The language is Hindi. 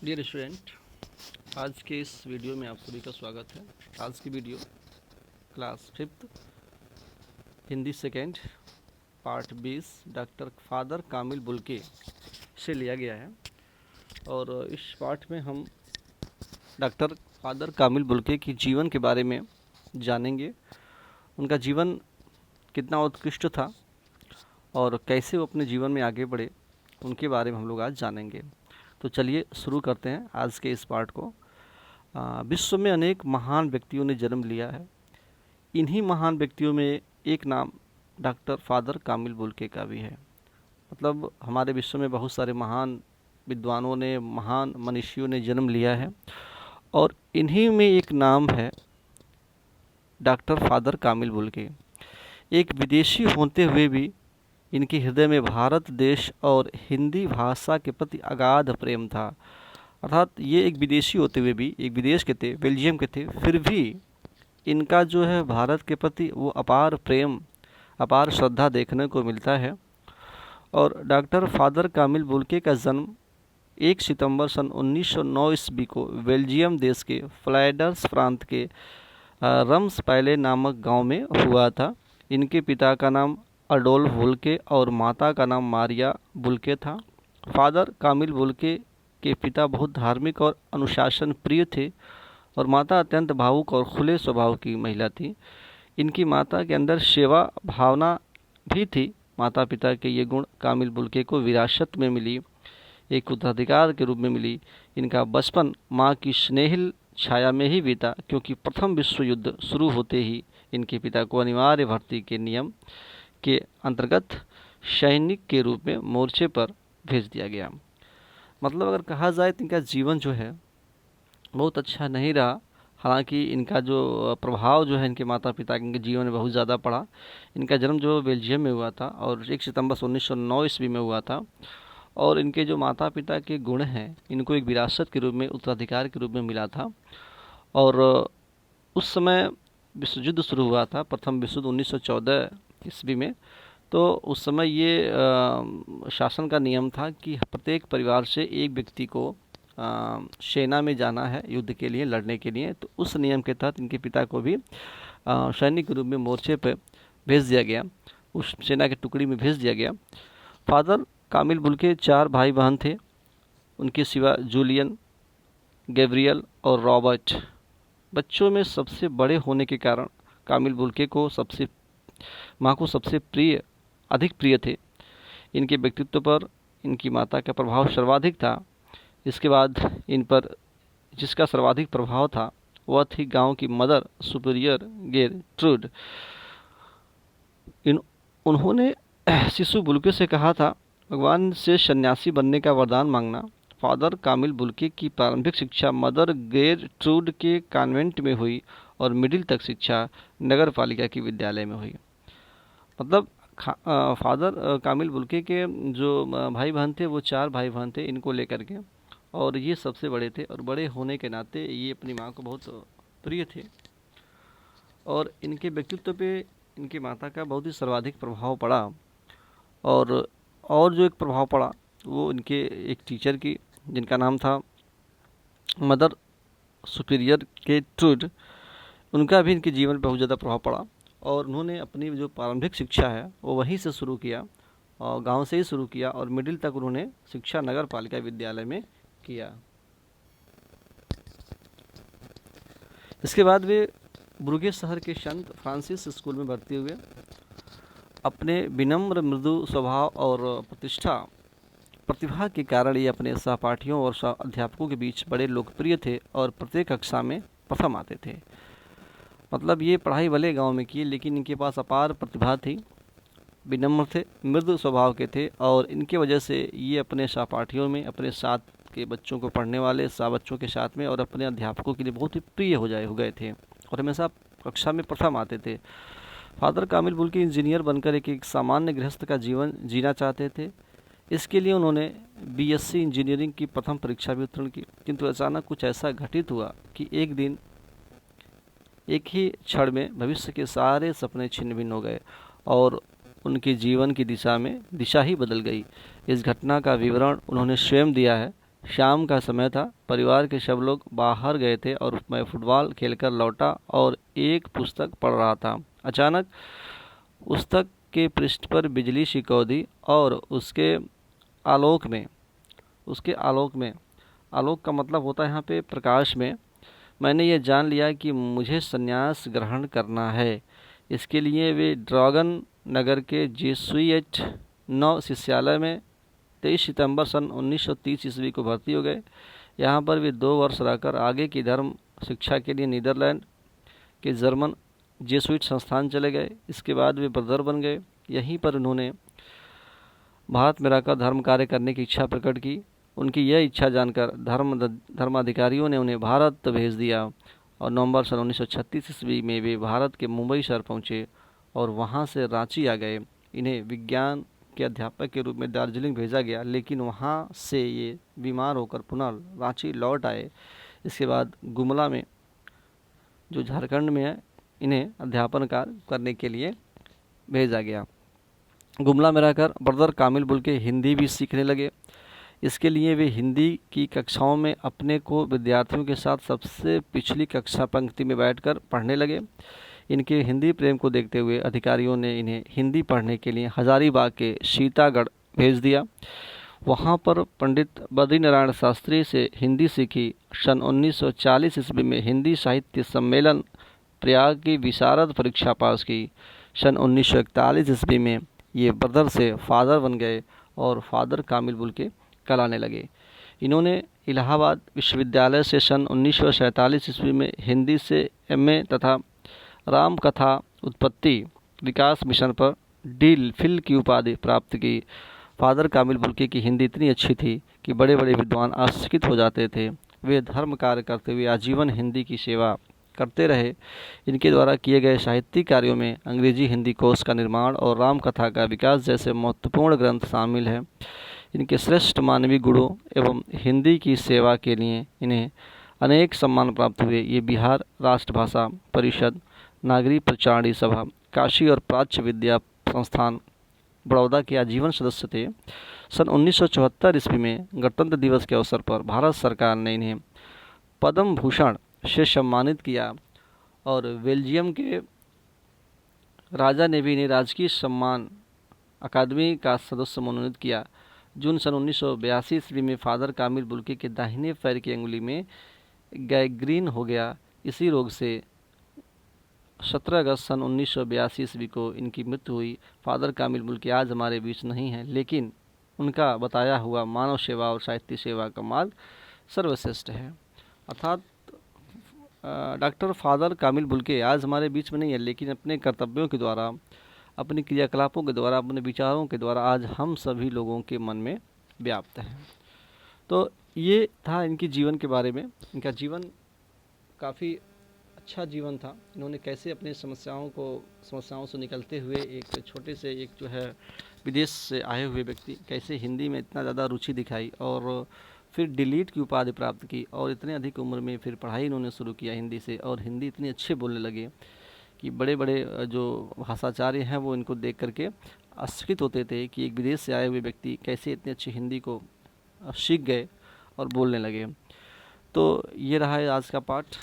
डियर स्टूडेंट, आज के इस वीडियो में आप सभी का स्वागत है। आज की video class 5th Hindi second part 20 doctor father कामिल बुल्के से लिया गया है। और इस पार्ट में हम डॉक्टर फादर कामिल बुल्के की जीवन के बारे में जानेंगे। उनका जीवन कितना उत्कृष्ट था और कैसे वो अपने जीवन में आगे बढ़े, उनके बारे में हम लोग आज जानेंगे। तो चलिए शुरू करते हैं आज के इस पार्ट को। विश्व में अनेक महान व्यक्तियों ने जन्म लिया है। इन्हीं महान व्यक्तियों में एक नाम डॉक्टर फादर कामिल बुल्के का भी है। मतलब हमारे विश्व में बहुत सारे महान विद्वानों ने, महान मनीषियों ने जन्म लिया है और इन्हीं में एक नाम है डॉक्टर फादर कामिल बुल्के। एक विदेशी होते हुए भी इनके हृदय में भारत देश और हिंदी भाषा के प्रति अगाध प्रेम था। अर्थात ये एक विदेशी होते हुए भी, एक विदेश के थे, बेल्जियम के थे, फिर भी इनका जो है भारत के प्रति वो अपार प्रेम, अपार श्रद्धा देखने को मिलता है। और डॉक्टर फादर कामिल बुल्के का जन्म 1 सितंबर सन 1909 ईस्वी को बेल्जियम देश के फ्लैंडर्स प्रांत के रम्सपैले नामक गांव में हुआ था। इनके पिता का नाम अडोल्फ बुल्के और माता का नाम मारिया बुल्के था। फादर कामिल बुल्के के पिता बहुत धार्मिक और अनुशासन प्रिय थे और माता अत्यंत भावुक और खुले स्वभाव की महिला थी। इनकी माता के अंदर सेवा भावना भी थी। माता पिता के ये गुण कामिल बुल्के को विरासत में मिली, एक उत्तराधिकार के रूप में मिली। इनका बचपन माँ की स्नेहिल छाया में ही बीता, क्योंकि प्रथम विश्व युद्ध शुरू होते ही इनके पिता को अनिवार्य भर्ती के नियम के अंतर्गत सैनिक के रूप में मोर्चे पर भेज दिया गया। मतलब अगर कहा जाए तो इनका जीवन जो है बहुत अच्छा नहीं रहा। हालांकि इनका जो प्रभाव जो है इनके माता पिता के इनके जीवन में बहुत ज़्यादा पड़ा। इनका जन्म जो बेल्जियम में हुआ था और 1 सितंबर 1909 ईस्वी में हुआ था। और इनके जो माता पिता के गुण हैं इनको एक विरासत के रूप में, उत्तराधिकार के रूप में मिला था। और उस समय विश्व युद्ध शुरू हुआ था, प्रथम विश्व युद्ध 1914 ईस्वी में। तो उस समय ये शासन का नियम था कि प्रत्येक परिवार से एक व्यक्ति को सेना में जाना है युद्ध के लिए, लड़ने के लिए। तो उस नियम के तहत इनके पिता को भी सैनिक के रूप में मोर्चे पर भेज दिया गया, उस सेना के टुकड़ी में भेज दिया गया। फादर कामिल बुल्के 4 भाई बहन थे। उनके सिवा जूलियन, गैब्रियल और रॉबर्ट। बच्चों में सबसे बड़े होने के कारण कामिल बुल्के को माँ को सबसे अधिक प्रिय थे। इनके व्यक्तित्व पर इनकी माता का प्रभाव सर्वाधिक था। इसके बाद इन पर जिसका सर्वाधिक प्रभाव था वह थी गांव की मदर सुपीरियर गेरट्रूड। उन्होंने शिशु बुल्के से कहा था, भगवान से सन्यासी बनने का वरदान मांगना। फादर कामिल बुल्के की प्रारंभिक शिक्षा मदर गेरट्रूड के कॉन्वेंट में हुई और मिडिल तक शिक्षा नगर पालिका की विद्यालय में हुई। मतलब फादर कामिल बुल्के के जो भाई बहन थे वो 4 भाई बहन थे इनको लेकर के, और ये सबसे बड़े थे। और बड़े होने के नाते ये अपनी माँ को बहुत प्रिय थे और इनके व्यक्तित्व पे इनकी माता का बहुत ही सर्वाधिक प्रभाव पड़ा। और जो एक प्रभाव पड़ा वो इनके एक टीचर की, जिनका नाम था मदर सुपीरियर गेरट्रूड। उनका भी इनके जीवन पर बहुत ज़्यादा प्रभाव पड़ा और उन्होंने अपनी जो प्रारंभिक शिक्षा है वो वहीं से शुरू किया और गांव से ही शुरू किया और मिडिल तक उन्होंने शिक्षा नगर पालिका विद्यालय में किया। इसके बाद वे ब्रुगे शहर के संत फ्रांसिस स्कूल में भर्ती हुए। अपने विनम्र मृदु स्वभाव और प्रतिभा के कारण ये अपने सहपाठियों और अध्यापकों के बीच बड़े लोकप्रिय थे और प्रत्येक कक्षा में प्रथम आते थे। मतलब ये पढ़ाई भले गांव में की, लेकिन इनके पास अपार प्रतिभा थी, विनम्र थे, मृदु स्वभाव के थे और इनके वजह से ये अपने सहपाठियों में, अपने साथ के बच्चों को पढ़ने वाले बच्चों के साथ में और अपने अध्यापकों के लिए बहुत ही प्रिय हो गए थे और हमेशा कक्षा में प्रथम आते थे। फादर कामिल बुल्के इंजीनियर बनकर एक सामान्य गृहस्थ का जीवन जीना चाहते थे। इसके लिए उन्होंने बीएससी इंजीनियरिंग की प्रथम परीक्षा भी उत्तीर्ण की, किंतु अचानक कुछ ऐसा घटित हुआ कि एक दिन एक ही क्षण में भविष्य के सारे सपने छिन्न भिन्न हो गए और उनके जीवन की दिशा ही बदल गई। इस घटना का विवरण उन्होंने स्वयं दिया है शाम का समय था। परिवार के सब लोग बाहर गए थे और मैं फुटबॉल खेलकर लौटा और एक पुस्तक पढ़ रहा था। अचानक पुस्तक के पृष्ठ पर बिजली सी कौंधी और आलोक में उसके आलोक का मतलब होता है यहाँ पे प्रकाश में, मैंने ये जान लिया कि मुझे संन्यास ग्रहण करना है। इसके लिए वे ड्रैगन नगर के जेसुइट नव शिष्यालय में 23 सितंबर सन 1930 ईस्वी को भर्ती हो गए। यहाँ पर वे 2 वर्ष रहकर आगे की धर्म शिक्षा के लिए नीदरलैंड के जर्मन जेसुइट संस्थान चले गए। इसके बाद वे ब्रदर बन गए। यहीं पर उन्होंने भारत में रहकर धर्म कार्य करने की इच्छा प्रकट की। उनकी यह इच्छा जानकर धर्माधिकारियों ने उन्हें भारत भेज दिया और नवंबर सन 1936 ईस्वी में वे भारत के मुंबई शहर पहुँचे और वहाँ से रांची आ गए। इन्हें विज्ञान के अध्यापक के रूप में दार्जिलिंग भेजा गया, लेकिन वहाँ से ये बीमार होकर पुनः रांची लौट आए। इसके बाद गुमला में, जो झारखंड में है, इन्हें अध्यापन कार्य करने के लिए भेजा गया। गुमला में रहकर ब्रदर कामिल बुल के हिंदी भी सीखने लगे। इसके लिए वे हिंदी की कक्षाओं में अपने को विद्यार्थियों के साथ सबसे पिछली कक्षा पंक्ति में बैठकर पढ़ने लगे। इनके हिंदी प्रेम को देखते हुए अधिकारियों ने इन्हें हिंदी पढ़ने के लिए हजारीबाग के सीतागढ़ भेज दिया। वहाँ पर पंडित बद्रीनारायण शास्त्री से हिंदी सीखी। सन 1940 ईस्वी में हिंदी साहित्य सम्मेलन प्रयाग की विशारद परीक्षा पास की। सन 1941 ईस्वी में ये ब्रदर से फादर बन गए और फादर कामिल बुल के कहलाने लगे। इन्होंने इलाहाबाद विश्वविद्यालय से सन 1947 ईस्वी में हिंदी से एमए तथा राम कथा उत्पत्ति विकास मिशन पर डी.फिल की उपाधि प्राप्त की। फादर कामिल बुल्के की हिंदी इतनी अच्छी थी कि बड़े बड़े विद्वान आश्चर्यचकित हो जाते थे। वे धर्म कार्य करते हुए आजीवन हिंदी की सेवा करते रहे। इनके द्वारा किए गए साहित्यिक कार्यों में अंग्रेजी हिंदी कोश का निर्माण और राम कथा का विकास जैसे महत्वपूर्ण ग्रंथ शामिल हैं। इनके श्रेष्ठ मानवीय गुणों एवं हिंदी की सेवा के लिए इन्हें अनेक सम्मान प्राप्त हुए। ये बिहार राष्ट्रभाषा परिषद, नागरी प्रचारणी सभा, काशी और प्राच्य विद्या संस्थान बड़ौदा के आजीवन सदस्य थे। सन 1974 ईस्वी में गणतंत्र दिवस के अवसर पर भारत सरकार ने इन्हें पद्म भूषण से सम्मानित किया और बेल्जियम के राजा ने भी इन्हें राजकीय सम्मान अकादमी का सदस्य मनोनीत किया। जून सन 1982 ईस्वी में फादर कामिल बुल्के के दाहिने पैर की अंगुली में गैंग्रीन हो गया। इसी रोग से 17 अगस्त सन 1982 ईस्वी को इनकी मृत्यु हुई। फादर कामिल बुल्के आज हमारे बीच नहीं हैं, लेकिन उनका बताया हुआ मानव सेवा और साहित्य सेवा का मार्ग सर्वश्रेष्ठ है। अर्थात डॉक्टर फादर कामिल बुल्के आज हमारे बीच में नहीं है, लेकिन अपने कर्तव्यों के द्वारा, अपने क्रियाकलापों के द्वारा, अपने विचारों के द्वारा आज हम सभी लोगों के मन में व्याप्त हैं। तो ये था इनकी जीवन के बारे में। इनका जीवन काफ़ी अच्छा जीवन था। इन्होंने कैसे अपनी समस्याओं से निकलते हुए एक छोटे से जो है विदेश से आए हुए व्यक्ति कैसे हिंदी में इतना ज़्यादा रुचि दिखाई और फिर डिलीट की उपाधि प्राप्त की और इतने अधिक उम्र में फिर पढ़ाई इन्होंने शुरू किया हिंदी से और हिंदी इतनी अच्छे बोलने लगे कि बड़े बड़े जो भाषाचार्य हैं वो इनको देख करके आश्चर्यचकित होते थे कि एक विदेश से आए हुए व्यक्ति कैसे इतनी अच्छी हिंदी को सीख गए और बोलने लगे। तो ये रहा है आज का पाठ।